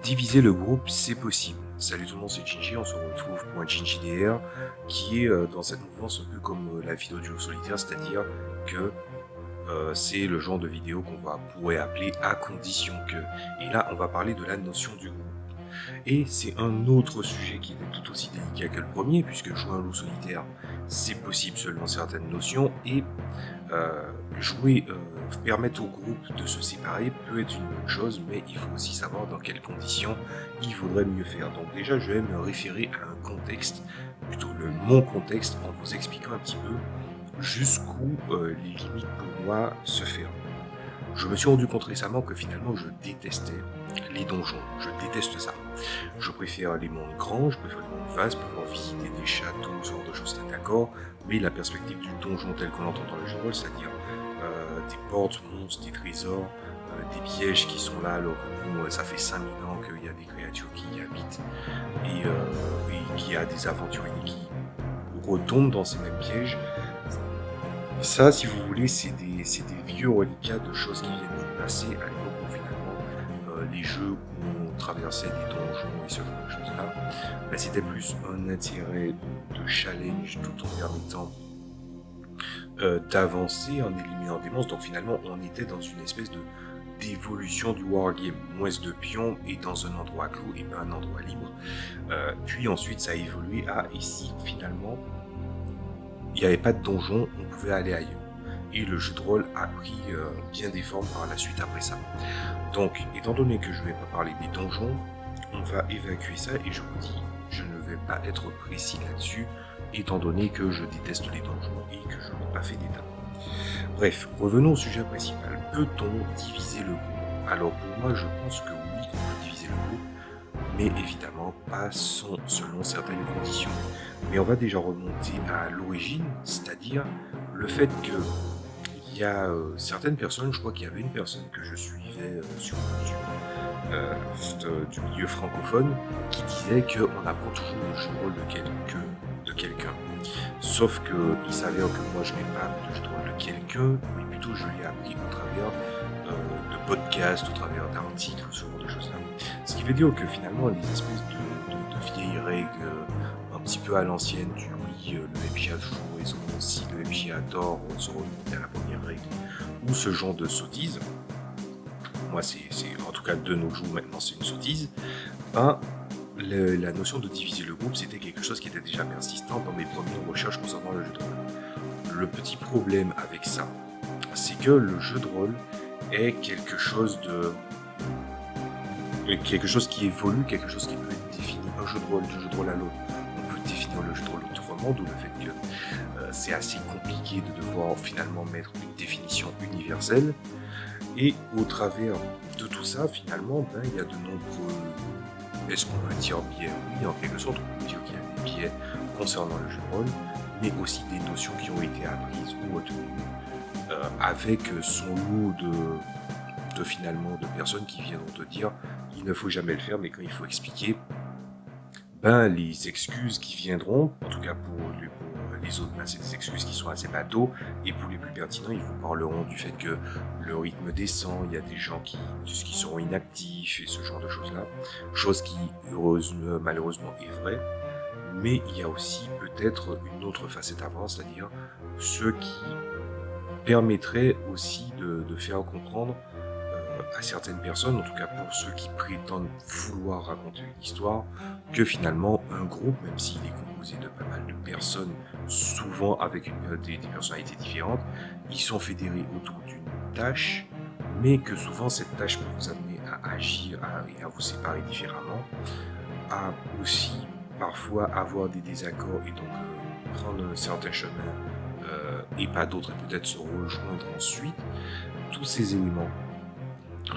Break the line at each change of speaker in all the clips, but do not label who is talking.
Diviser le groupe, c'est possible. Salut tout le monde, c'est Ginji, on se retrouve pour un Ginji DR qui est dans cette mouvance un peu comme la vidéo du solitaire, c'est-à-dire que c'est le genre de vidéo pourrait appeler à condition que. Et là, on va parler de la notion du groupe. Et c'est un autre sujet qui est tout aussi délicat que le premier, puisque jouer un loup solitaire, c'est possible selon certaines notions, et permettre au groupe de se séparer peut être une bonne chose, mais il faut aussi savoir dans quelles conditions il vaudrait mieux faire. Donc déjà, je vais me référer à un contexte, plutôt mon contexte, en vous expliquant un petit peu jusqu'où les limites pour moi se ferment. Je me suis rendu compte récemment que finalement je détestais les donjons, je déteste ça. Je préfère les mondes grands, je préfère les mondes vastes, pouvoir visiter des châteaux, ce genre de choses, d'accord, mais la perspective du donjon tel qu'on l'entend dans le jeu de rôle, c'est-à-dire des portes, monstres, des trésors, des pièges qui sont là alors que bon, ça fait 5000 ans qu'il y a des créatures qui y habitent et qu'il y a des aventuriers qui retombent dans ces mêmes pièges. Ça, si vous voulez, c'est des vieux reliquats de choses qui viennent du passé, à l'époque où finalement les jeux où on traversait des donjons et ce genre de choses-là, c'était plus un intérêt de challenge tout en permettant d'avancer en éliminant des monstres. Donc finalement, on était dans une espèce d'évolution du wargame, moins de pions et dans un endroit clos et pas un endroit libre. Puis ensuite, ça a évolué à ici, finalement, il n'y avait pas de donjon, on pouvait aller ailleurs. Et le jeu de rôle a pris bien des formes par la suite après ça. Donc, étant donné que je ne vais pas parler des donjons, on va évacuer ça et je vous dis, je ne vais pas être précis là-dessus, étant donné que je déteste les donjons et que je n'ai pas fait d'état. Bref, revenons au sujet principal. Peut-on diviser le groupe? Alors pour moi, je pense que oui, on peut diviser le groupe, mais évidemment pas selon certaines conditions. Mais on va déjà remonter à l'origine, c'est-à-dire le fait que il y a certaines personnes, je crois qu'il y avait une personne que je suivais sur YouTube du milieu francophone qui disait qu'on apprend toujours le jeu de rôle de quelqu'un. Sauf qu'il s'avère que moi je n'ai pas appris le jeu de rôle de quelqu'un, mais plutôt je l'ai appris au travers de podcasts, au travers d'articles, ce genre de choses-là. Ce qui veut dire que finalement les espèces de vieilles règles un petit peu à l'ancienne du oui, le MJ a toujours raison, si le MJ a tort, on se remonte à la première règle, ou ce genre de sottise, moi c'est en tout cas de nos jours maintenant c'est une sottise, la notion de diviser le groupe c'était quelque chose qui était déjà persistant dans mes premières recherches concernant le jeu de rôle. Le petit problème avec ça, c'est que le jeu de rôle est quelque chose qui évolue, quelque chose qui peut être défini d'un jeu de rôle à l'autre. On peut définir le jeu de rôle autrement, d'où le fait que c'est assez compliqué de devoir finalement mettre une définition universelle. Et au travers de tout ça, finalement, il y a de nombreux, est-ce qu'on peut dire biais? Oui, en quelque sorte, on peut dire qu'il y a des biais concernant le jeu de rôle, mais aussi des notions qui ont été apprises ou retenues avec son lot de personnes qui viendront te dire il ne faut jamais le faire, mais quand il faut expliquer, les excuses qui viendront, en tout cas pour les autres, c'est des excuses qui sont assez bateaux, et pour les plus pertinents, ils vous parleront du fait que le rythme descend, il y a des gens qui seront inactifs, et ce genre de choses-là, chose qui, malheureusement, est vraie, mais il y a aussi peut-être une autre facette à voir, c'est-à-dire ceux qui permettraient aussi de faire comprendre à certaines personnes, en tout cas pour ceux qui prétendent vouloir raconter une histoire, que finalement un groupe, même s'il est composé de pas mal de personnes, souvent avec des personnalités différentes, ils sont fédérés autour d'une tâche, mais que souvent cette tâche peut vous amener à agir et à vous séparer différemment, à aussi parfois avoir des désaccords et donc prendre un certain chemin et pas d'autres et peut-être se rejoindre ensuite. Tous ces éléments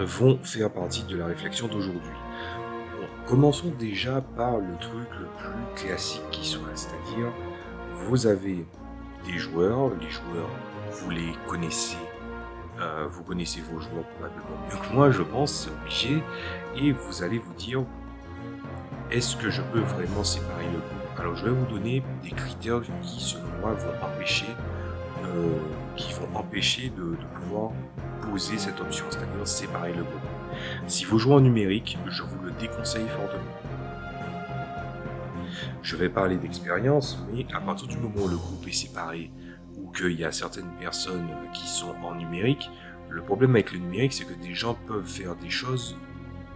vont faire partie de la réflexion d'aujourd'hui. Bon, commençons déjà par le truc le plus classique qui soit, c'est-à-dire vous avez des joueurs, les joueurs vous les connaissez, vous connaissez vos joueurs probablement mieux que moi je pense, c'est obligé, et vous allez vous dire est-ce que je peux vraiment séparer le groupe? Alors je vais vous donner des critères qui selon moi vont empêcher de pouvoir poser cette option, c'est-à-dire séparer le groupe. Si vous jouez en numérique, je vous le déconseille fortement. Je vais parler d'expérience, mais à partir du moment où le groupe est séparé ou qu'il y a certaines personnes qui sont en numérique, le problème avec le numérique, c'est que des gens peuvent faire des choses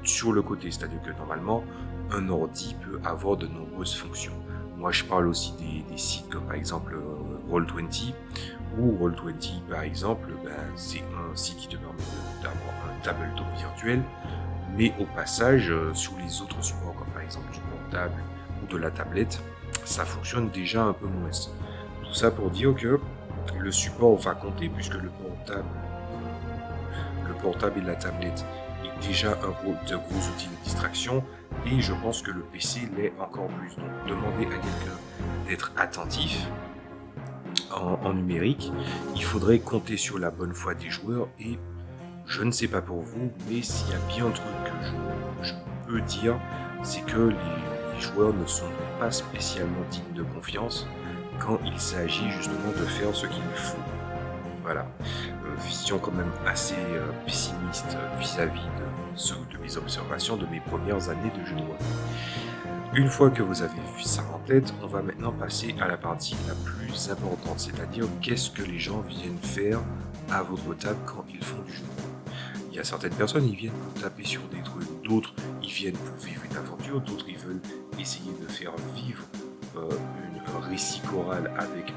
sur le côté. C'est-à-dire que normalement, un ordi peut avoir de nombreuses fonctions. Moi, je parle aussi des sites comme par exemple Roll20, où Roll20, par exemple, c'est un site qui te permet d'avoir un tabletop virtuel, mais au passage, sur les autres supports, comme par exemple du portable ou de la tablette, ça fonctionne déjà un peu moins. Tout ça pour dire que le support va compter, puisque le portable et la tablette est déjà de gros outils de distraction, et je pense que le PC l'est encore plus. Donc demandez à quelqu'un d'être attentif en numérique, il faudrait compter sur la bonne foi des joueurs, et je ne sais pas pour vous, mais s'il y a bien un truc que je peux dire, c'est que les joueurs ne sont pas spécialement dignes de confiance quand il s'agit justement de faire ce qu'il faut. Voilà, vision quand même assez pessimiste vis-à-vis de mes observations de mes premières années de jeu de rôle. Une fois que vous avez vu ça en tête, on va maintenant passer à la partie la plus importante, c'est-à-dire qu'est-ce que les gens viennent faire à votre table quand ils font du jeu de rôle. Il y a certaines personnes, ils viennent pour taper sur des trucs, d'autres, ils viennent pour vivre une aventure, d'autres, ils veulent essayer de faire vivre un récit choral avec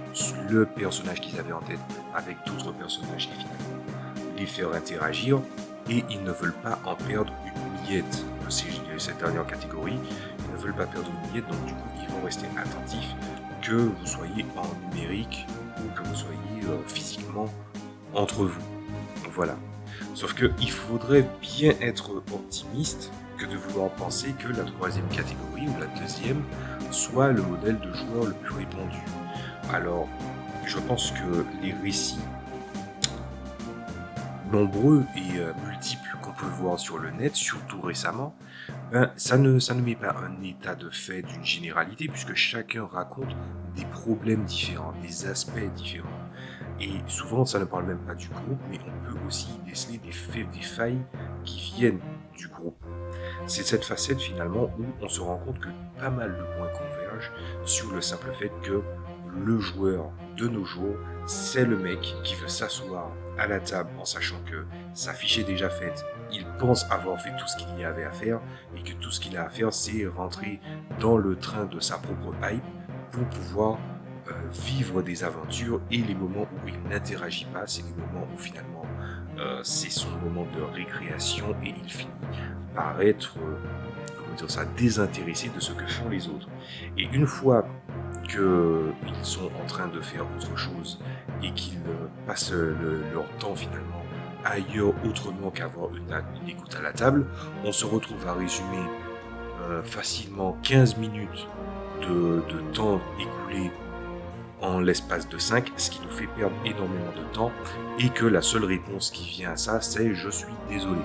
le personnage qu'ils avaient en tête, avec d'autres personnages, et finalement les faire interagir, et ils ne veulent pas en perdre une miette. C'est cette dernière catégorie, ils ne veulent pas perdre une miette, donc du coup ils vont rester attentifs, que vous soyez en numérique ou que vous soyez physiquement entre vous. Voilà. Sauf qu'il faudrait bien être optimiste que de vouloir penser que la troisième catégorie ou la deuxième soit le modèle de joueur le plus répandu. Alors, je pense que les récits nombreux et multiples qu'on peut voir sur le net, surtout récemment, ça ne met pas un état de fait d'une généralité, puisque chacun raconte des problèmes différents, des aspects différents. Et souvent, ça ne parle même pas du groupe, mais on peut aussi déceler des failles qui viennent du groupe. C'est cette facette finalement où on se rend compte que pas mal de points convergent sur le simple fait que le joueur de nos jours, c'est le mec qui veut s'asseoir à la table en sachant que sa fiche est déjà faite, il pense avoir fait tout ce qu'il y avait à faire, et que tout ce qu'il a à faire, c'est rentrer dans le train de sa propre hype pour pouvoir vivre des aventures, et les moments où il n'interagit pas, c'est les moments où finalement c'est son moment de récréation, et il finit par être désintéressé de ce que font les autres. Et une fois qu'ils sont en train de faire autre chose et qu'ils passent leur temps finalement ailleurs autrement qu'avoir une écoute à la table, on se retrouve à résumer facilement 15 minutes de temps écoulé en l'espace de 5, ce qui nous fait perdre énormément de temps, et que la seule réponse qui vient à ça, c'est « je suis désolé ».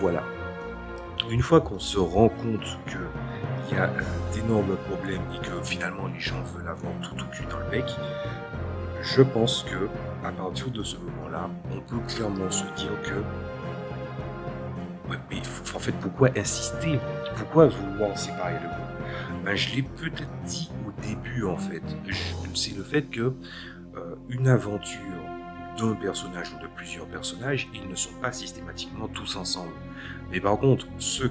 Voilà. Une fois qu'on se rend compte qu'il y a d'énormes problèmes et que finalement les gens veulent avoir tout au cul dans le bec, je pense que à partir de ce moment-là, on peut clairement se dire que ouais, mais en fait, pourquoi insister? Pourquoi vouloir séparer le groupe? Je l'ai peut-être dit au début en fait. C'est le fait que une aventure d'un personnage ou de plusieurs personnages, ils ne sont pas systématiquement tous ensemble. Mais par contre, ce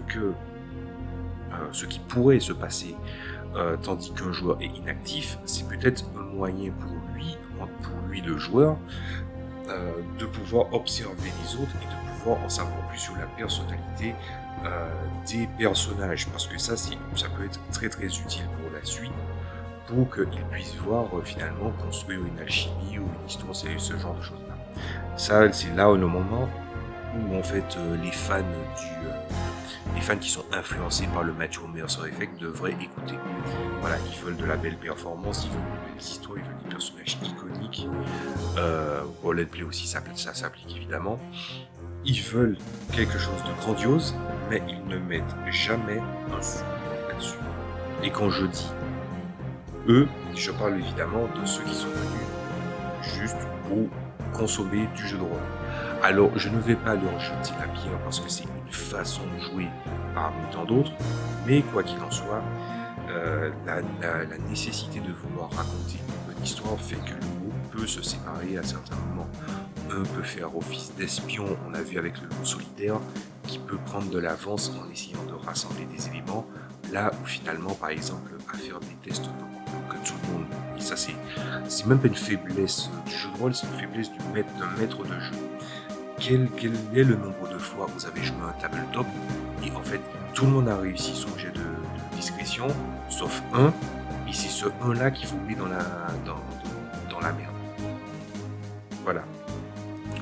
qui pourrait se passer tandis qu'un joueur est inactif, c'est peut-être un moyen pour lui le joueur, de pouvoir observer les autres et de pouvoir en savoir plus sur la personnalité des personnages, parce que ça peut être très très utile pour la suite, pour qu'ils puissent voir finalement construire une alchimie ou une histoire, c'est ce genre de choses là. Ça, c'est là le moment où en fait les fans qui sont influencés par le Matthew Mercer Effect devraient écouter. Voilà, ils veulent de la belle performance, ils veulent de belles histoires, ils veulent des personnages iconiques. Roleplay aussi, ça s'applique évidemment. Ils veulent quelque chose de grandiose, mais ils ne mettent jamais un sou là-dessus. Et quand je dis eux, je parle évidemment de ceux qui sont venus juste pour consommer du jeu de rôle. Alors, je ne vais pas leur jeter la pierre parce que c'est une façon de jouer parmi tant d'autres, mais quoi qu'il en soit, la nécessité de vouloir raconter une bonne histoire fait que le groupe peut se séparer à certains moments. Un peut faire office d'espion, on a vu avec le loup solitaire, qui peut prendre de l'avance en essayant de rassembler des éléments, là où finalement, par exemple, à faire des tests que tout le monde, et ça c'est même pas une faiblesse du jeu de rôle, c'est une faiblesse d'un maître de jeu. Quel est le nombre de fois vous avez joué un tabletop et en fait tout le monde a réussi son jet de discrétion sauf un, et c'est ce un là qu'il faut oublier dans la merde. Voilà.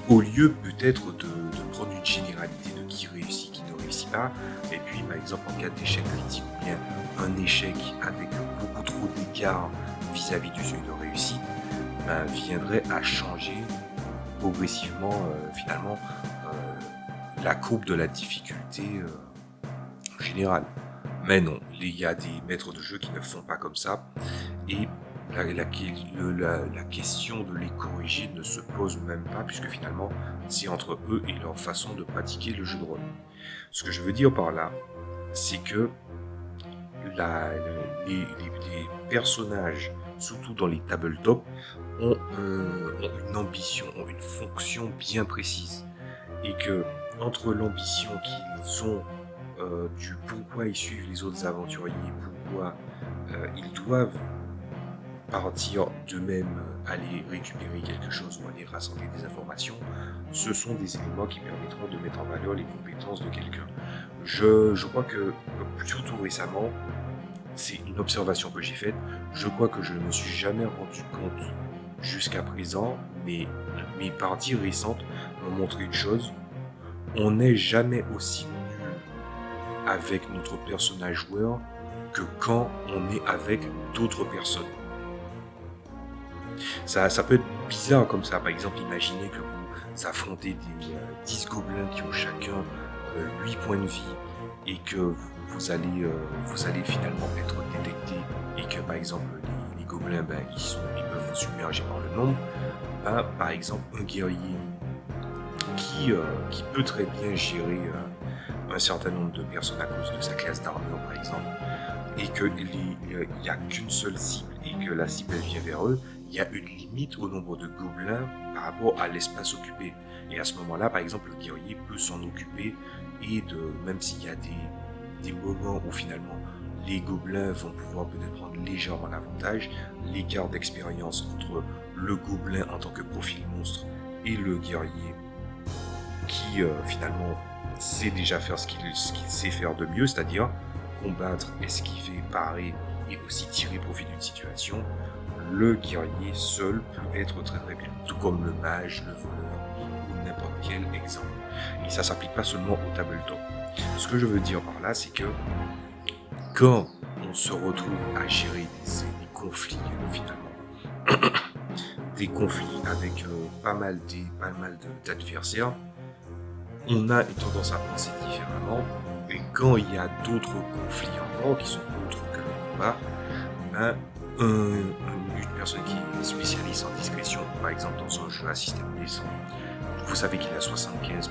Au lieu peut-être de prendre une généralité de qui réussit, qui ne réussit pas, et puis par exemple en cas d'échec critique ou bien un échec avec beaucoup trop d'écart vis-à-vis du seuil de réussite, ben, viendrait à changer progressivement finalement la courbe de la difficulté en général. Mais non, il y a des maîtres de jeu qui ne font pas comme ça, et la question de les corriger ne se pose même pas, puisque finalement c'est entre eux et leur façon de pratiquer le jeu de rôle. Ce que je veux dire par là, c'est que les personnages, surtout dans les tabletops, ont une ambition, ont une fonction bien précise. Et que entre l'ambition qu'ils ont du pourquoi ils suivent les autres aventuriers, pourquoi ils doivent partir d'eux-mêmes, aller récupérer quelque chose ou aller rassembler des informations, ce sont des éléments qui permettront de mettre en valeur les compétences de quelqu'un. Je crois que, surtout récemment, c'est une observation que j'ai faite, je crois que je ne me suis jamais rendu compte jusqu'à présent, mais mes parties récentes m'ont montré une chose, on n'est jamais aussi nul avec notre personnage joueur que quand on est avec d'autres personnes. Ça peut être bizarre comme ça, par exemple imaginez que vous affrontez des 10 gobelins qui ont chacun 8 points de vie et que vous allez finalement être détecté et que par exemple les gobelins ben, ils peuvent vous submerger par le nombre, ben, par exemple un guerrier qui peut très bien gérer un certain nombre de personnes à cause de sa classe d'armure par exemple, et qu'il n'y a qu'une seule cible et que la cible elle vient vers eux, il y a une limite au nombre de gobelins par rapport à l'espace occupé. Et à ce moment-là, par exemple, le guerrier peut s'en occuper et même s'il y a des moments où finalement les gobelins vont pouvoir peut-être prendre légèrement l'avantage, l'écart d'expérience entre le gobelin en tant que profil monstre et le guerrier qui finalement sait déjà faire ce qu'il sait faire de mieux, c'est-à-dire combattre, esquiver, parer et aussi tirer profit d'une situation, le guerrier seul peut être très très bien, tout comme le mage, le voleur ou n'importe quel exemple. Et ça s'applique pas seulement au tabletop. Ce que je veux dire par là, c'est que quand on se retrouve à gérer des conflits finalement, des conflits avec pas mal d'adversaires, on a une tendance à penser différemment. Et quand il y a d'autres conflits encore qui sont autres que le combat, ben, une personne qui est spécialiste en discrétion, par exemple dans un jeu à système descend, vous savez qu'il a 75%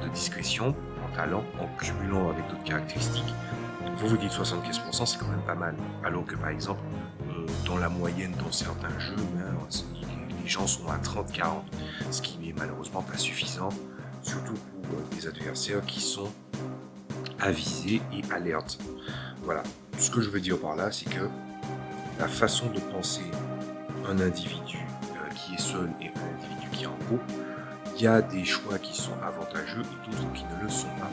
de discrétion en talent, en cumulant avec d'autres caractéristiques. Vous vous dites 75%, c'est quand même pas mal. Alors que par exemple, dans la moyenne dans certains jeux, ben, les gens sont à 30-40, ce qui n'est malheureusement pas suffisant, surtout pour des adversaires qui sont avisés et alertes. Voilà. Ce que je veux dire par là, c'est que la façon de penser un individu qui est seul et un individu qui est en groupe, il y a des choix qui sont avantageux et d'autres qui ne le sont pas.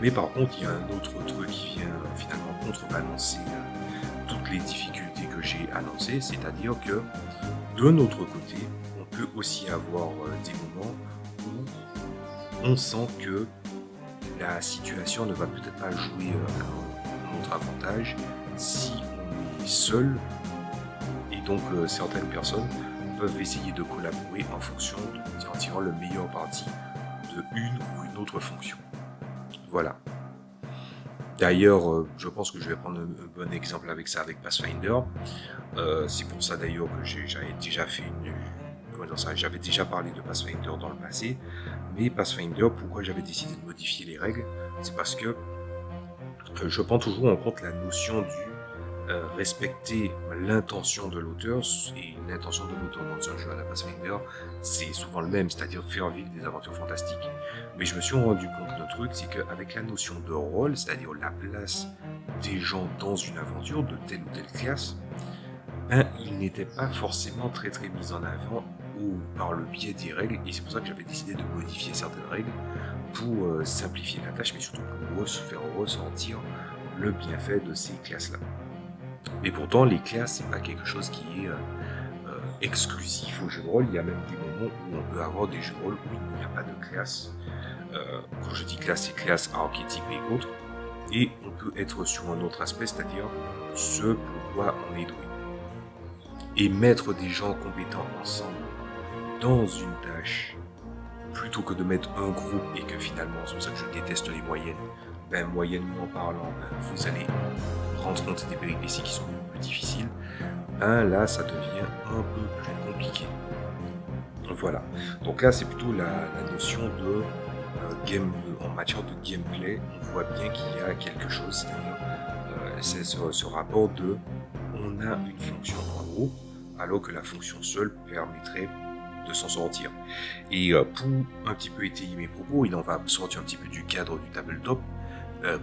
Mais par contre, il y a un autre truc qui vient finalement contrebalancer toutes les difficultés que j'ai annoncées, c'est-à-dire que de notre côté, on peut aussi avoir des moments où on sent que la situation ne va peut-être pas jouer à notre avantage si on est seul, et donc certaines personnes peuvent essayer de collaborer en fonction en tirant le meilleur parti de une ou une autre fonction. Voilà. D'ailleurs, je pense que je vais prendre un bon exemple avec ça avec Pathfinder. C'est pour ça d'ailleurs que j'avais déjà fait comment dire ça, j'avais déjà parlé de Pathfinder dans le passé, mais Pathfinder, pourquoi j'avais décidé de modifier les règles, c'est parce que je prends toujours en compte la notion du respecter l'intention de l'auteur, et l'intention de l'auteur dans un jeu à la Pathfinder, c'est souvent le même, c'est-à-dire de faire vivre des aventures fantastiques. Mais je me suis rendu compte d'un truc, c'est qu'avec la notion de rôle, c'est-à-dire la place des gens dans une aventure de telle ou telle classe, ben, il n'était pas forcément très mis en avant ou par le biais des règles, et c'est pour ça que j'avais décidé de modifier certaines règles pour simplifier la tâche, mais surtout pour faire ressentir le bienfait de ces classes-là. Mais pourtant, les classes, c'est pas quelque chose qui est exclusif au jeu de rôle. Il y a même des moments où on peut avoir des jeux de rôle où il n'y a pas de classe. Quand je dis classe, c'est classe, archétype et autres. Et on peut être sur un autre aspect, c'est-à-dire ce pourquoi on est doué. Et mettre des gens compétents ensemble dans une tâche, plutôt que de mettre un groupe et que finalement, c'est pour ça que je déteste les moyennes, ben moyennement parlant, ben, vous allez rendre compte des péripéties qui sont beaucoup plus difficiles, ben là ça devient un peu plus compliqué. Voilà. Donc là c'est plutôt la notion de en matière de gameplay, on voit bien qu'il y a quelque chose, c'est ce rapport de on a une fonction en haut, alors que la fonction seule permettrait de s'en sortir. Et pour un petit peu étayer mes propos, il en va sortir un petit peu du cadre du tabletop.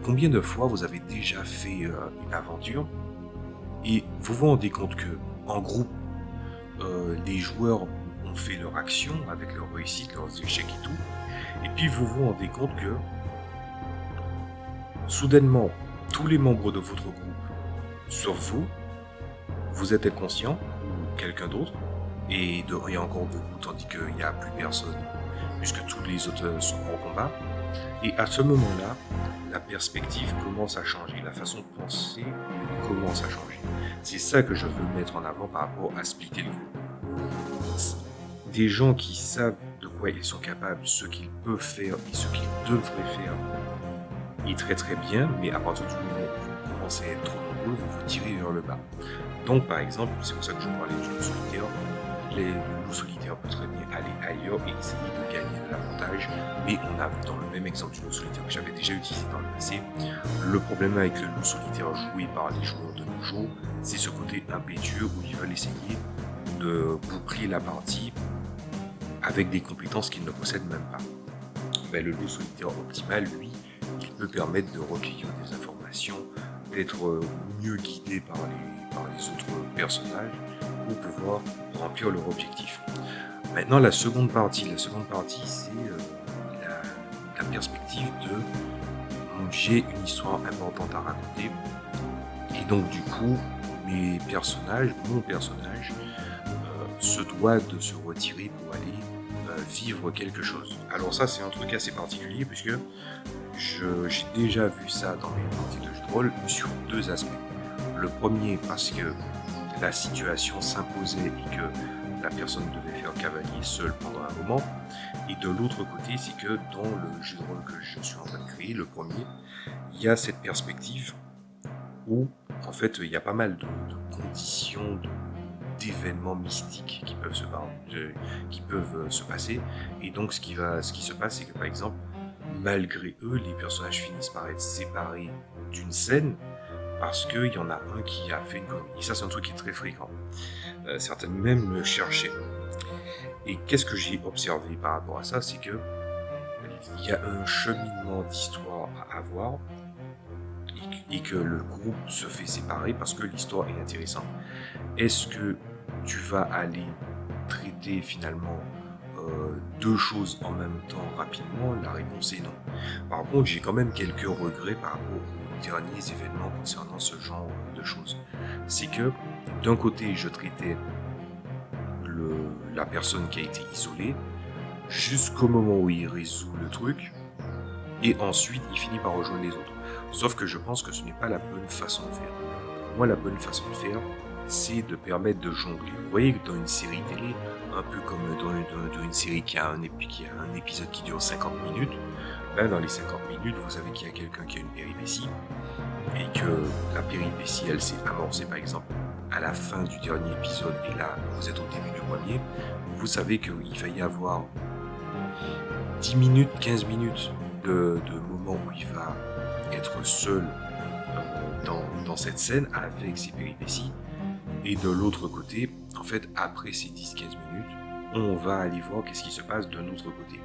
Combien de fois vous avez déjà fait une aventure et vous vous rendez compte que en groupe, les joueurs ont fait leur action avec leurs réussites, leurs échecs et tout, et puis vous vous rendez compte que soudainement, tous les membres de votre groupe, sauf vous, vous êtes inconscient ou quelqu'un d'autre, et de rien encore debout, tandis qu'il n'y a plus personne, puisque tous les autres sont en combat. Et à ce moment-là, la perspective commence à changer, la façon de penser commence à changer. C'est ça que je veux mettre en avant par rapport à splitter le groupe. Des gens qui savent de quoi ils sont capables, ce qu'ils peuvent faire et ce qu'ils devraient faire, et très bien, mais à partir du moment où vous commencez à être trop nombreux, vous vous tirez vers le bas. Donc par exemple, c'est pour ça que je parlais du loup solitaire, le loup solitaire peut très bien aller ailleurs et essayer de gagner de l'avantage, mais on a dans le même exemple du loup solitaire que j'avais déjà utilisé dans le passé, le problème avec le loup solitaire joué par les joueurs de nos jours, c'est ce côté impétueux où ils veulent essayer de boucler la partie avec des compétences qu'ils ne possèdent même pas. Mais le loup solitaire optimal, lui, il peut permettre de recueillir des informations, d'être mieux guidé par les autres personnages pour pouvoir remplir leur objectif. Maintenant, la seconde partie, c'est la perspective de j'ai une histoire importante à raconter, et donc du coup, mon personnage se doit de se retirer pour aller vivre quelque chose. Alors ça, c'est un truc assez particulier puisque j'ai déjà vu ça dans mes parties de jeux de rôle sur deux aspects. Le premier parce que la situation s'imposait et que la personne devait faire cavalier seule pendant un moment. Et de l'autre côté, c'est que dans le jeu de rôle que je suis en train de créer, le premier, il y a cette perspective où en fait il y a pas mal de conditions, d'événements mystiques qui peuvent se passer. Et donc ce qui se passe, c'est que par exemple, malgré eux, les personnages finissent par être séparés d'une scène parce qu'il y en a un qui a fait une connerie. Et ça, c'est un truc qui est très fréquent. Certaines même me cherchaient. Et qu'est-ce que j'ai observé par rapport à ça, c'est que il y a un cheminement d'histoire à avoir et que le groupe se fait séparer parce que l'histoire est intéressante. Est-ce que tu vas aller traiter finalement deux choses en même temps rapidement? La réponse est non. Par contre, j'ai quand même quelques regrets par rapport aux derniers événements concernant ce genre de choses. C'est que d'un côté, je traitais la personne qui a été isolée jusqu'au moment où il résout le truc et ensuite il finit par rejoindre les autres. Sauf que je pense que ce n'est pas la bonne façon de faire. Pour moi, la bonne façon de faire, c'est de permettre de jongler. Vous voyez que dans une série télé, un peu comme dans une série qui a un épisode qui dure 50 minutes, ben dans les 50 minutes, vous savez qu'il y a quelqu'un qui a une péripétie, et que la péripétie, elle s'est amorcée par exemple à la fin du dernier épisode, et là, vous êtes au début du premier, vous savez qu'il va y avoir 10 minutes, 15 minutes de moments où il va être seul dans cette scène avec ses péripéties. Et de l'autre côté, en fait, après ces 10-15 minutes, on va aller voir qu'est-ce qui se passe de notre côté.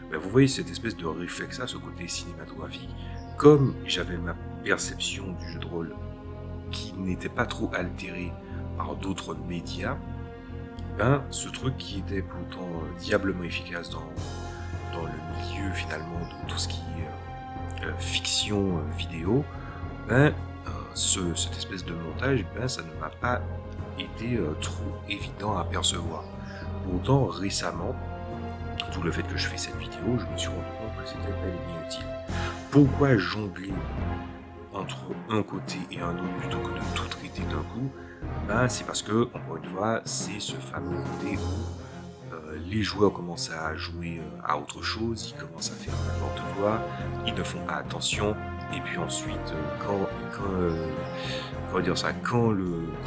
Ben, vous voyez cette espèce de réflexe-là, ce côté cinématographique. Comme j'avais ma perception du jeu de rôle qui n'était pas trop altérée par d'autres médias, ben, ce truc qui était pourtant diablement efficace dans le milieu finalement de tout ce qui est fiction vidéo, ben, cette espèce de montage, ben, ça ne m'a pas été trop évident à percevoir. Pourtant, récemment, d'où le fait que je fais cette vidéo, je me suis rendu compte que c'était bel et bien utile. Pourquoi jongler entre un côté et un autre plutôt que de tout traiter d'un coup? Ben, c'est parce que, encore une fois, c'est ce fameux côté où les joueurs commencent à jouer à autre chose, ils commencent à faire n'importe quoi, ils ne font pas attention, et puis ensuite, quand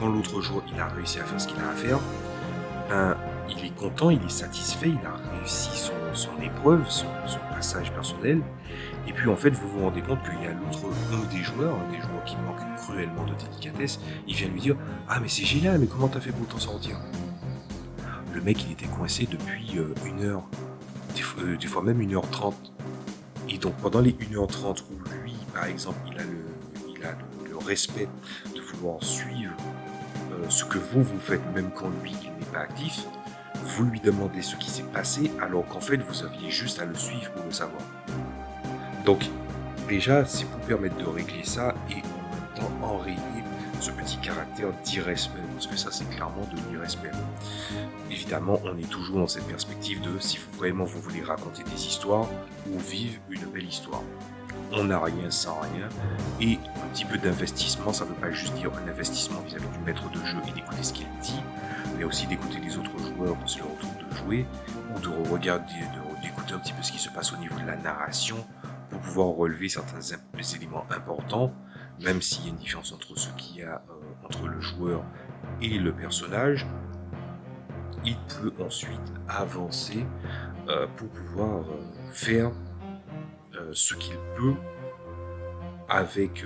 l'autre joueur il a réussi à faire ce qu'il a à faire, ben, il est content, il est satisfait, il a réussi son épreuve, son passage personnel, et puis en fait vous vous rendez compte qu'il y a un des joueurs qui manque cruellement de délicatesse, il vient lui dire « Ah mais c'est génial, mais comment t'as fait pour t'en sortir ?» Le mec il était coincé depuis 1 heure, des fois même 1h30. Et donc pendant les 1h30 où lui par exemple il a le respect de vouloir suivre ce que vous faites même quand lui il n'est pas actif, vous lui demandez ce qui s'est passé alors qu'en fait vous aviez juste à le suivre pour le savoir. Donc déjà c'est pour permettre de régler ça et en même temps enrayer ce petit caractère d'irrespect, parce que ça c'est clairement de l'irrespect. Évidemment on est toujours dans cette perspective de si vraiment vous voulez raconter des histoires ou vivre une belle histoire. On n'a rien sans rien, et un petit peu d'investissement, ça ne veut pas juste dire un investissement vis-à-vis du maître de jeu et d'écouter ce qu'il dit, mais aussi d'écouter les autres joueurs quand c'est leur tour de jouer, ou de regarder, d'écouter un petit peu ce qui se passe au niveau de la narration, pour pouvoir relever certains éléments importants, même s'il y a une différence entre ce qu'il y a entre le joueur et le personnage. Il peut ensuite avancer pour pouvoir faire ce qu'il peut avec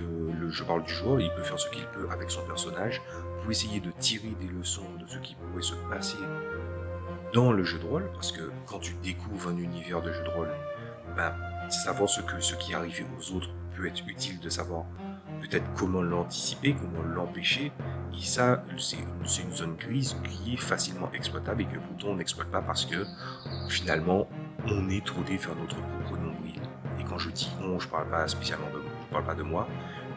je parle du joueur, il peut faire ce qu'il peut avec son personnage pour essayer de tirer des leçons de ce qui pourrait se passer dans le jeu de rôle, parce que quand tu découvres un univers de jeu de rôle, ben, savoir ce qui est arrivé aux autres peut être utile de savoir peut-être comment l'anticiper, comment l'empêcher, et ça c'est une zone grise qui est facilement exploitable et que pourtant on n'exploite pas parce que finalement on est trotté vers notre propre nombril. Et quand je dis on, je parle pas spécialement je parle pas de moi,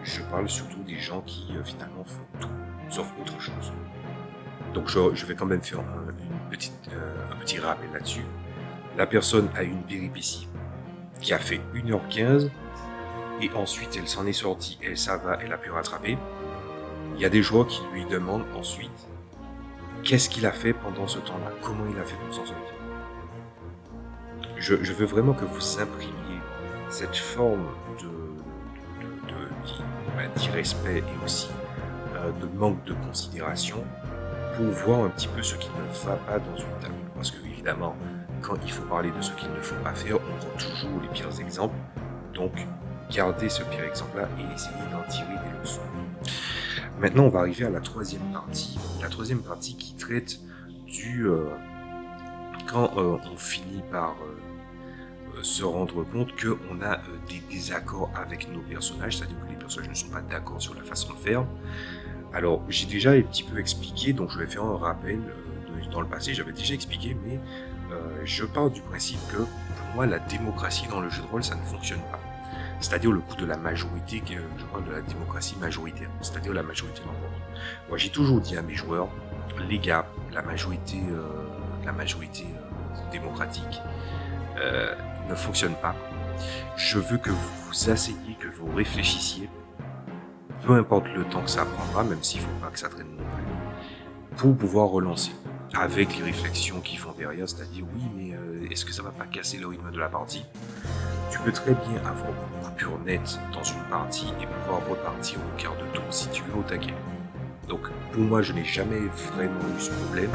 je parle surtout des gens qui finalement font tout sauf autre chose. Donc je vais quand même faire un petit rappel là-dessus. La personne a une péripétie qui a fait 1h15 et ensuite elle s'en est sortie, ça va, elle a pu rattraper. Il y a des joueurs qui lui demandent ensuite qu'est-ce qu'il a fait pendant ce temps-là, comment il a fait pour s'en sortir. Je veux vraiment que vous imprimiez cette forme d'irrespect et aussi de manque de considération pour voir un petit peu ce qui ne va pas dans une table. Parce que évidemment, quand il faut parler de ce qu'il ne faut pas faire, on prend toujours les pires exemples. Donc, gardez ce pire exemple-là et essayez d'en tirer des leçons. Maintenant, on va arriver à la troisième partie. La troisième partie qui traite du... quand on finit par se rendre compte qu'on a des désaccords avec nos personnages, c'est-à-dire que les personnages ne sont pas d'accord sur la façon de faire. Alors, j'ai déjà un petit peu expliqué, donc je vais faire un rappel. Dans le passé, j'avais déjà expliqué, mais je pars du principe que, pour moi, la démocratie dans le jeu de rôle, ça ne fonctionne pas. C'est-à-dire le coup de la majorité, je parle de la démocratie majoritaire, c'est-à-dire la majorité l'emporte. Moi, j'ai toujours dit à mes joueurs, les gars, la majorité démocratique ne fonctionne pas. Je veux que vous vous asseyez, que vous réfléchissiez, peu importe le temps que ça prendra, même s'il ne faut pas que ça traîne non plus, pour pouvoir relancer avec les réflexions qui vont derrière, c'est-à-dire oui, mais est-ce que ça va pas casser le rythme de la partie? Tu peux très bien avoir une coupure nette dans une partie et pouvoir repartir au quart de tour si tu veux au taquet. Donc pour moi, je n'ai jamais vraiment eu ce problème.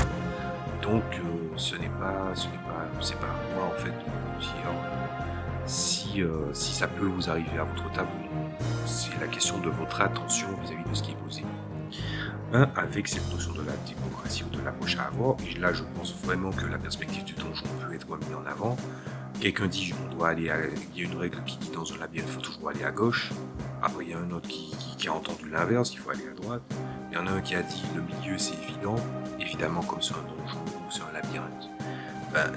Donc c'est pas à moi en fait de vous dire si ça peut vous arriver à votre table ou non. C'est la question de votre attention vis-à-vis de ce qui est posé. Avec cette notion de la démocratie ou de l'approche à avoir, et là je pense vraiment que la perspective du donjon peut être mise en avant. Quelqu'un dit il y a une règle qui dit dans un labyrinthe il faut toujours aller à gauche. Après il y a un autre qui a entendu l'inverse, il faut aller à droite. Il y en a un qui a dit le milieu c'est évident, évidemment comme c'est un donjon ou c'est un labyrinthe.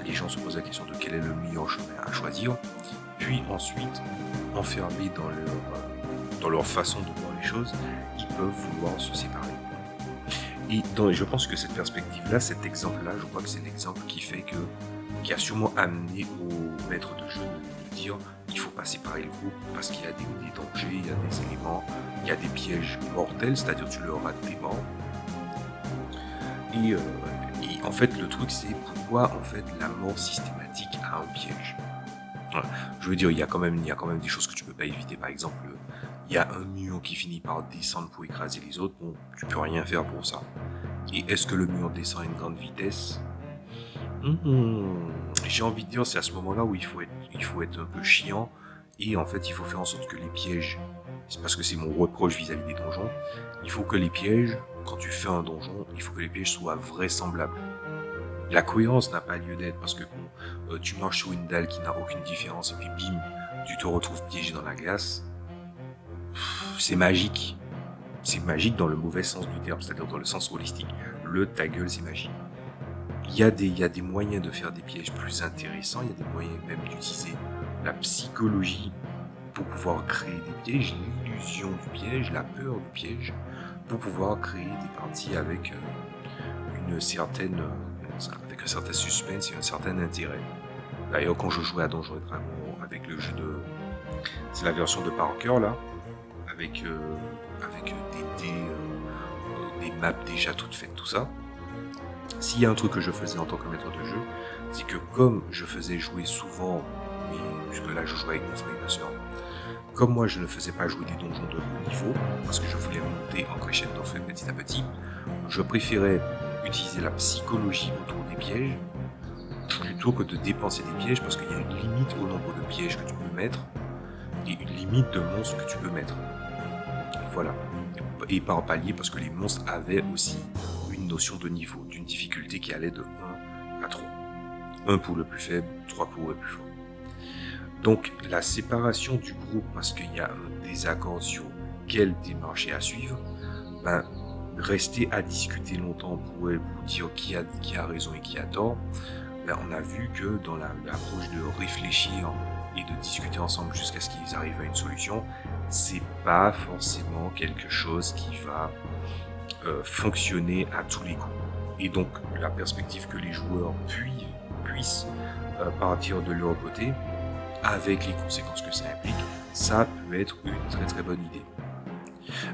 Les gens se posent la question de quel est le meilleur chemin à choisir, puis ensuite, enfermés dans leur façon de voir les choses, ils peuvent vouloir se séparer. Et je pense que cette perspective-là, cet exemple-là, je crois que c'est l'exemple qui a sûrement amené au maître de jeu de dire il faut pas séparer le groupe parce qu'il y a des dangers, il y a des éléments, il y a des pièges mortels, c'est-à-dire tu leur rates des morts. Et en fait, le truc, c'est pourquoi en fait la mort systématique a un piège. Voilà. Je veux dire, il y a quand même des choses que tu peux pas éviter. Par exemple, il y a un mur qui finit par descendre pour écraser les autres. Bon, tu peux rien faire pour ça. Et est-ce que le mur descend à une grande vitesse? J'ai envie de dire, c'est à ce moment-là où il faut être un peu chiant. Et en fait, il faut faire en sorte que les pièges, c'est parce que c'est mon reproche vis-à-vis des donjons, il faut que les pièges, quand tu fais un donjon, il faut que les pièges soient vraisemblables. La cohérence n'a pas lieu d'être parce que tu marches sur une dalle qui n'a aucune différence et puis bim, tu te retrouves piégé dans la glace. C'est magique. C'est magique dans le mauvais sens du terme, c'est-à-dire dans le sens holistique. Ta gueule, c'est magique. Il y a des moyens de faire des pièges plus intéressants, il y a des moyens même d'utiliser la psychologie pour pouvoir créer des pièges, l'illusion du piège, la peur du piège, pour pouvoir créer des parties avec un certain suspense et un certain intérêt. D'ailleurs, quand je jouais à Donjons et Dragons avec le jeu de... C'est la version de Parker, là, avec des maps déjà toutes faites, tout ça. S'il y a un truc que je faisais en tant que maître de jeu, c'est que comme je faisais jouer souvent, puisque là je jouais avec mon frère et ma soeur, comme moi je ne faisais pas jouer des donjons de haut niveau, parce que je voulais monter en crescendo petit à petit, je préférais utiliser la psychologie autour des pièges, plutôt que de dépenser des pièges, parce qu'il y a une limite au nombre de pièges que tu peux mettre, et une limite de monstres que tu peux mettre. Voilà. Et par palier, parce que les monstres avaient aussi une notion de niveau, d'une difficulté qui allait de 1 à 3. 1 pour le plus faible, 3 pour le plus fort. Donc la séparation du groupe, parce qu'il y a un désaccord sur quelle démarche est à suivre, rester à discuter longtemps pour dire qui a raison et qui a tort, on a vu que dans l'approche de réfléchir et de discuter ensemble jusqu'à ce qu'ils arrivent à une solution, c'est pas forcément quelque chose qui va fonctionner à tous les coups. Et donc la perspective que les joueurs puissent partir de leur côté, avec les conséquences que ça implique, ça peut être une très très bonne idée.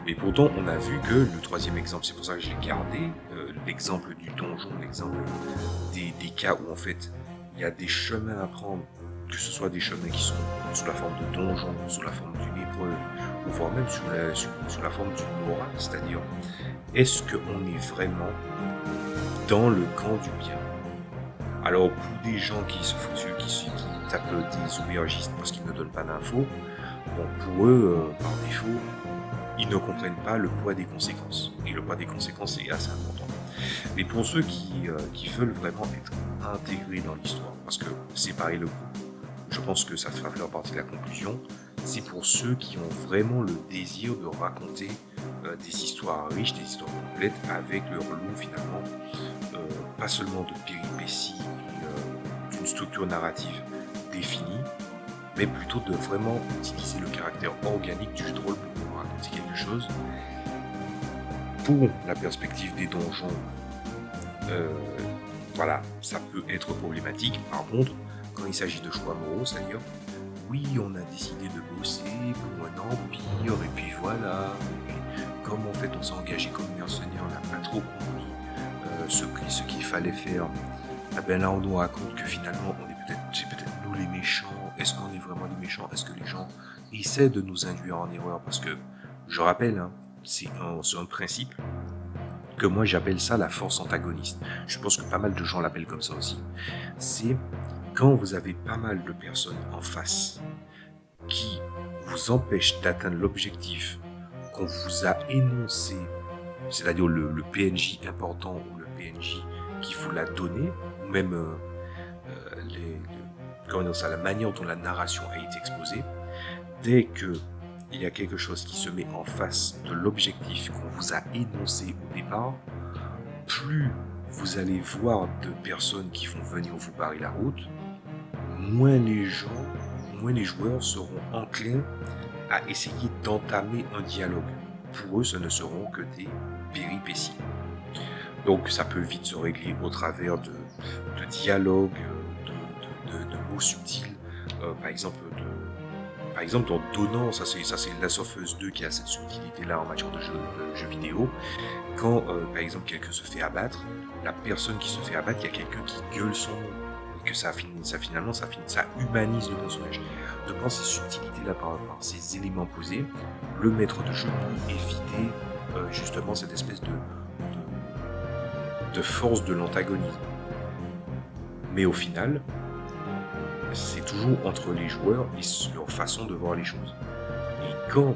Mais pourtant, on a vu que le troisième exemple, c'est pour ça que je l'ai gardé, l'exemple du donjon, l'exemple des cas où en fait il y a des chemins à prendre, que ce soit des chemins qui sont sous la forme de donjon, sous la forme d'une épreuve, ou voire même sous la forme d'une morale, c'est-à-dire est-ce qu'on est vraiment dans le camp du bien? Alors pour des gens qui se foutent dessus, qui tapent des aubergistes parce qu'ils ne donnent pas d'infos, pour eux, par défaut, ils ne comprennent pas le poids des conséquences. Et le poids des conséquences est assez important. Mais pour ceux qui veulent vraiment être intégrés dans l'histoire, parce que séparer le groupe, je pense que ça fera faire partie de la conclusion, c'est pour ceux qui ont vraiment le désir de raconter des histoires riches, des histoires complètes, avec leur lot finalement, pas seulement de péripéties et d'une structure narrative définie, mais plutôt de vraiment utiliser le caractère organique du jeu de rôle pour pouvoir raconter quelque chose. Pour la perspective des donjons, voilà, ça peut être problématique. Par contre, quand il s'agit de choix moraux, c'est-à-dire, oui, on a décidé de bosser pour un empire, et puis voilà, et comme en fait on s'est engagé comme mercenaire, on n'a pas trop compris ce qu'il fallait faire, là on nous raconte que finalement c'est peut-être nous les méchants. Est-ce qu'on est vraiment les méchants? Est-ce que les gens essaient de nous induire en erreur? Parce que, je rappelle, c'est un principe, que moi j'appelle ça la force antagoniste. Je pense que pas mal de gens l'appellent comme ça aussi. C'est quand vous avez pas mal de personnes en face qui vous empêchent d'atteindre l'objectif qu'on vous a énoncé, c'est-à-dire le PNJ important ou le PNJ qui vous l'a donné, ou même comment dire ça, la manière dont la narration a été exposée. Dès que il y a quelque chose qui se met en face de l'objectif qu'on vous a énoncé au départ, plus vous allez voir de personnes qui vont venir vous barrer la route, moins les joueurs seront enclins à essayer d'entamer un dialogue. Pour eux, ce ne seront que des péripéties. Donc ça peut vite se régler au travers de dialogues, de mots subtils, par exemple en donnant, ça c'est Last of Us 2 qui a cette subtilité-là en matière de jeux vidéo. Quand, par exemple, quelqu'un se fait abattre, la personne qui se fait abattre, il y a quelqu'un qui gueule son nom. Et que ça humanise le personnage. De par ces subtilités-là, par ces éléments posés, le maître de jeu peut éviter justement cette espèce de force de l'antagonisme. Mais au final, c'est toujours entre les joueurs et leur façon de voir les choses. Et quand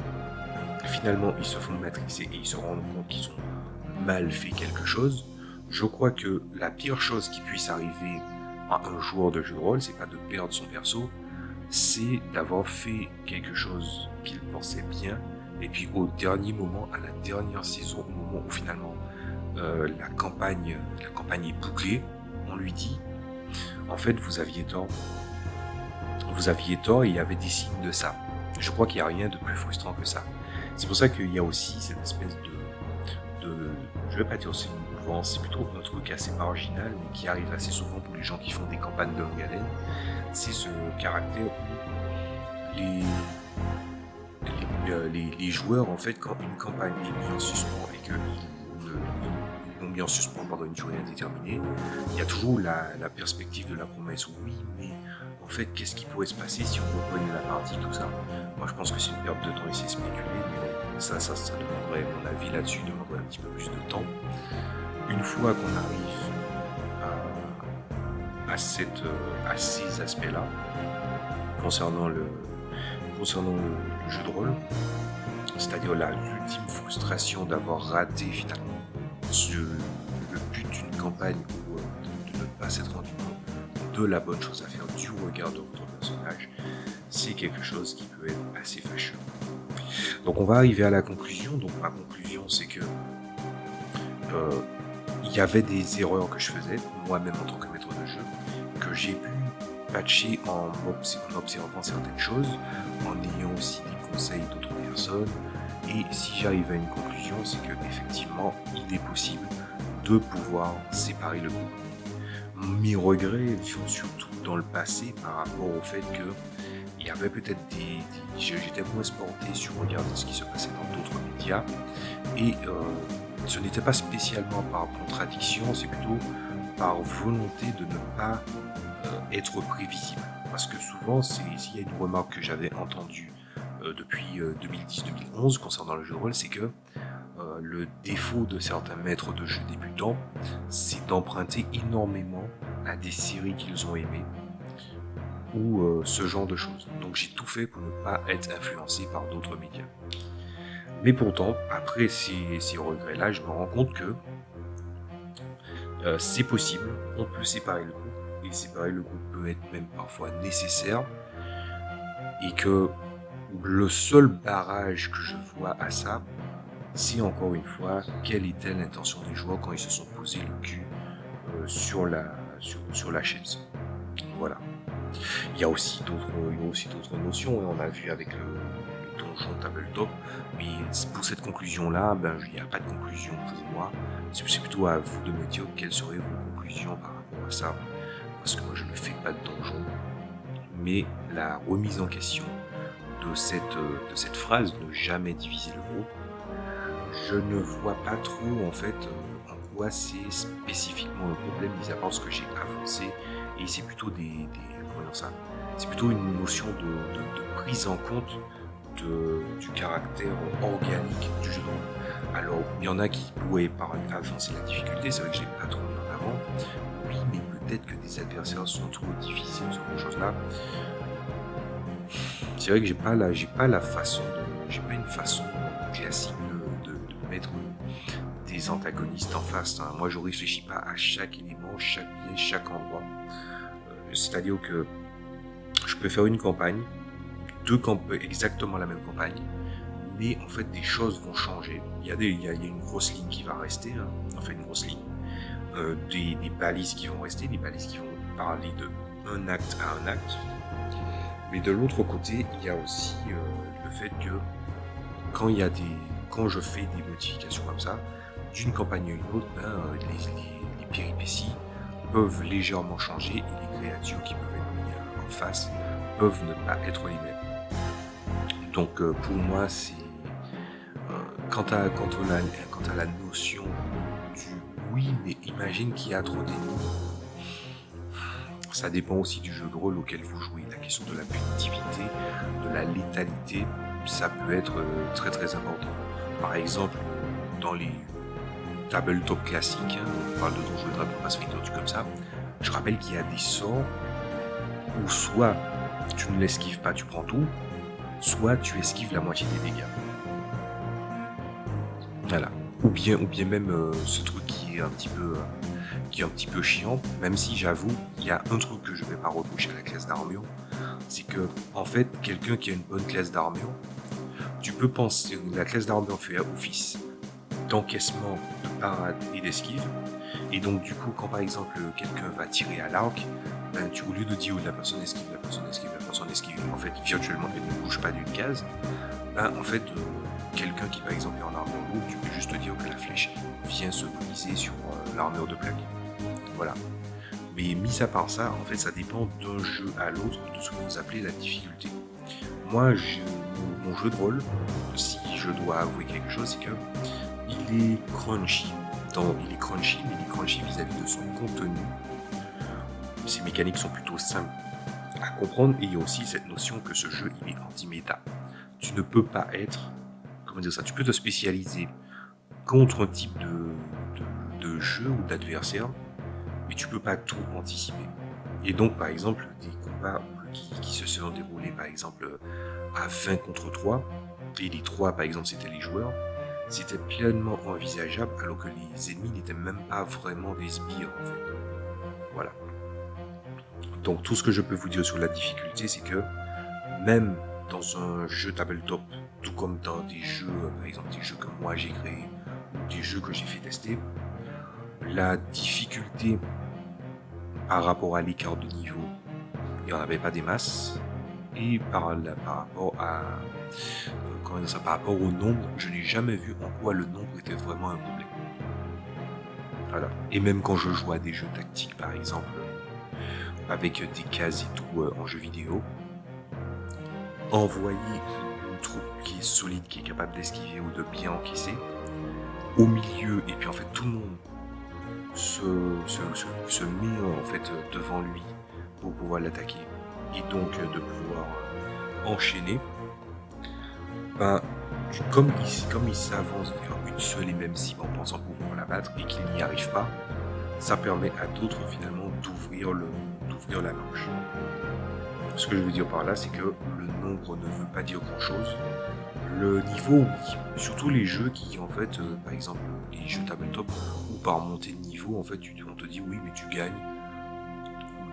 finalement ils se font matrixer et ils se rendent compte qu'ils ont mal fait quelque chose, je crois que la pire chose qui puisse arriver à un joueur de jeu de rôle, c'est pas de perdre son perso, c'est d'avoir fait quelque chose qu'il pensait bien, et puis au dernier moment, à la dernière saison, au moment où finalement la campagne est bouclée, on lui dit en fait vous aviez tort et il y avait des signes de ça. Je crois qu'il n'y a rien de plus frustrant que ça. C'est pour ça qu'il y a aussi cette espèce de je vais pas dire c'est une mouvance, c'est plutôt un truc assez marginal, mais qui arrive assez souvent pour les gens qui font des campagnes de longue haleine. C'est ce caractère où les joueurs, en fait, quand une campagne est mise en suspens et qu'ils l'ont mis en suspens pendant une durée indéterminée, il y a toujours la perspective de la promesse. Oui, mais en fait, qu'est-ce qui pourrait se passer si on reprenait la partie, tout ça. Moi, je pense que c'est une perte de temps et c'est spéculé, mais ça demanderait, mon avis là-dessus, demanderait un petit peu plus de temps. Une fois qu'on arrive à ces aspects-là, concernant le jeu de rôle, c'est-à-dire l'ultime frustration d'avoir raté finalement le but d'une campagne ou de ne pas s'être rendu compte de la bonne chose à faire du regard de votre personnage, c'est quelque chose qui peut être assez fâcheux. Donc on va arriver à la conclusion. Donc ma conclusion, c'est que il y avait des erreurs que je faisais, moi-même en tant que maître de jeu, que j'ai pu patcher en observant certaines choses, en ayant aussi des conseils d'autres personnes. Et si j'arrive à une conclusion, c'est que effectivement, il est possible de pouvoir séparer le groupe. Mes regrets sont surtout dans le passé par rapport au fait que il y avait peut-être j'étais moins porté sur regarder ce qui se passait dans d'autres médias, et ce n'était pas spécialement par contradiction, c'est plutôt par volonté de ne pas être prévisible. Parce que souvent, s'il y a une remarque que j'avais entendue depuis 2010-2011 concernant le jeu de rôle, c'est que le défaut de certains maîtres de jeu débutants, c'est d'emprunter énormément à des séries qu'ils ont aimées, ou ce genre de choses. Donc j'ai tout fait pour ne pas être influencé par d'autres médias. Mais pourtant, après ces regrets-là, je me rends compte que c'est possible, on peut séparer le groupe, et séparer le groupe peut être même parfois nécessaire, et que le seul barrage que je vois à ça, c'est encore une fois, quelle était l'intention des joueurs quand ils se sont posés le cul sur la chaise. Voilà. Il y a aussi d'autres notions, hein. On a vu avec le donjon tabletop, mais pour cette conclusion-là, il n'y a pas de conclusion pour moi. C'est plutôt à vous de me dire quelles seraient vos conclusions par rapport à ça, parce que moi je ne fais pas de donjon, mais la remise en question de cette phrase, ne jamais diviser le groupe, je ne vois pas trop en fait en quoi c'est spécifiquement un problème, mis à part ce que j'ai avancé, et c'est plutôt c'est plutôt une notion de prise en compte du caractère organique du jeu de rôle. Alors, il y en a qui pourraient avancer la difficulté, c'est vrai que je l'ai pas trop mis en avant. Oui, mais peut-être que des adversaires sont trop difficiles, ce genre de choses-là. C'est vrai que j'ai pas une façon classique de mettre des antagonistes en face, hein. Moi, je réfléchis pas à chaque élément, chaque piège, chaque endroit. C'est-à-dire que je peux faire une campagne, exactement la même campagne, mais en fait, des choses vont changer. Il y a une grosse ligne qui va rester, hein. Enfin, une grosse ligne. Des balises qui vont rester, des balises qui vont parler de un acte à un acte. Mais de l'autre côté, il y a aussi le fait que quand je fais des modifications comme ça, d'une campagne à une autre, les péripéties peuvent légèrement changer et les créatures qui peuvent être mises en face peuvent ne pas être les mêmes. Donc pour moi, c'est quant à la notion du oui, mais imagine qu'il y a trop d'ennemis. Ça dépend aussi du jeu de rôle auquel vous jouez. La question de la punitivité, de la létalité, ça peut être très très important. Par exemple, dans les tabletop classiques, hein, on parle de Donjons et Dragons, Pathfinder, du comme ça, je rappelle qu'il y a des sorts où soit tu ne l'esquives pas, tu prends tout, soit tu esquives la moitié des dégâts. Voilà. Ou bien même ce truc qui est un petit peu chiant, même si j'avoue, il y a un truc que je vais pas reprocher à la classe d'armure, c'est que, en fait, quelqu'un qui a une bonne classe d'armure, tu peux penser que la classe d'armure fait office d'encaissement, de parade et d'esquive, et donc du coup, quand par exemple quelqu'un va tirer à l'arc, au lieu de dire la personne esquive, en fait, virtuellement, elle ne bouge pas d'une case, en fait, quelqu'un qui par exemple est en armure lourde, tu peux juste dire que la flèche vient se briser sur l'armure de plaque. Voilà. Mais mis à part ça, en fait, ça dépend d'un jeu à l'autre de ce que vous appelez la difficulté. Moi, mon jeu de rôle, si je dois avouer quelque chose, c'est que il est crunchy. Il est crunchy, mais il est crunchy vis-à-vis de son contenu. Ses mécaniques sont plutôt simples à comprendre, et il y a aussi cette notion que ce jeu, il est anti-méta. Tu ne peux pas être, comment dire ça, tu peux te spécialiser contre un type de jeu ou d'adversaire, mais tu peux pas tout anticiper. Et donc, par exemple, des combats qui se sont déroulés, par exemple, à 20 contre 3, et les 3, par exemple, c'était les joueurs, c'était pleinement envisageable, alors que les ennemis n'étaient même pas vraiment des sbires, en fait. Voilà. Donc, tout ce que je peux vous dire sur la difficulté, c'est que, même dans un jeu tabletop, tout comme dans des jeux, par exemple, des jeux que moi j'ai créés, ou des jeux que j'ai fait tester, la difficulté par rapport à l'écart de niveau, il n'y en avait pas des masses. Et par rapport à par rapport au nombre, je n'ai jamais vu en quoi le nombre était vraiment un problème. Voilà. Et même quand je joue à des jeux tactiques, par exemple, avec des cases et tout en jeu vidéo, envoyer une troupe qui est solide, qui est capable d'esquiver ou de bien encaisser, au milieu, et puis en fait tout le monde se met en fait devant lui pour pouvoir l'attaquer, et donc de pouvoir enchaîner, comme il s'avance vers une seule et même cible en pensant pouvoir la battre et qu'il n'y arrive pas, ça permet à d'autres finalement d'ouvrir la manche. Ce que je veux dire par là, c'est que le nombre ne veut pas dire grand chose. Le niveau, oui. Surtout les jeux qui, en fait, par exemple, les jeux tabletop, où par montée de niveau, en fait, on te dit oui, mais tu gagnes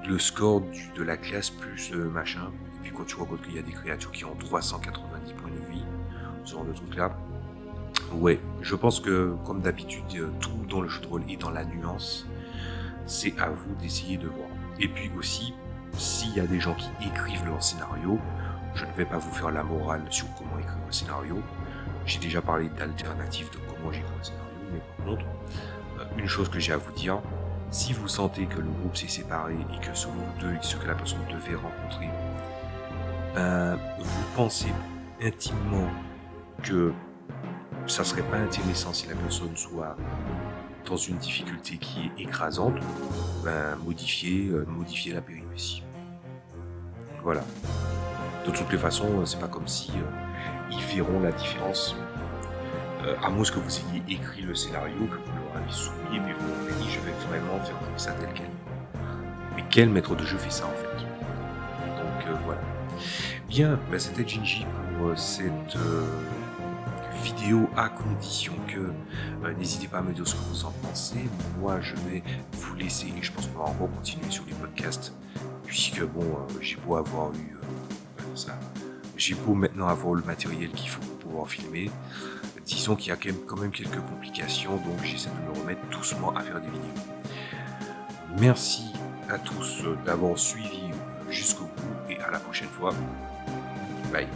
le score de la classe plus machin. Et puis quand tu vois qu'il y a des créatures qui ont 390 points de vie, ce genre de truc là, ouais, je pense que comme d'habitude, tout dans le jeu de rôle est dans la nuance. C'est à vous d'essayer de voir. Et puis aussi, s'il y a des gens qui écrivent leur scénario, je ne vais pas vous faire la morale sur comment écrire un scénario. J'ai déjà parlé d'alternatives de comment j'écris un scénario, mais par contre, une chose que j'ai à vous dire, si vous sentez que le groupe s'est séparé et que ce que la personne devait rencontrer, vous pensez intimement que ça serait pas intéressant si la personne soit dans une difficulté qui est écrasante, modifier la péripétie. Voilà. De toutes les façons, c'est pas comme si ils verront la différence. À moins que vous ayez écrit le scénario, que vous leur avez soumis, mais vous m'avez dit je vais vraiment faire comme ça tel quel. Mais quel maître de jeu fait ça en fait? Donc voilà. Bien, bah, c'était Ginji pour cette vidéo, à condition que n'hésitez pas à me dire ce que vous en pensez. Moi je vais vous laisser et je pense qu'on va encore continuer sur les podcasts, puisque bon, j'ai beau avoir eu ça, j'ai beau maintenant avoir le matériel qu'il faut pour pouvoir filmer. Disons qu'il y a quand même quelques complications, donc j'essaie de me remettre doucement à faire des vidéos. Merci à tous d'avoir suivi jusqu'au bout et à la prochaine fois. Bye.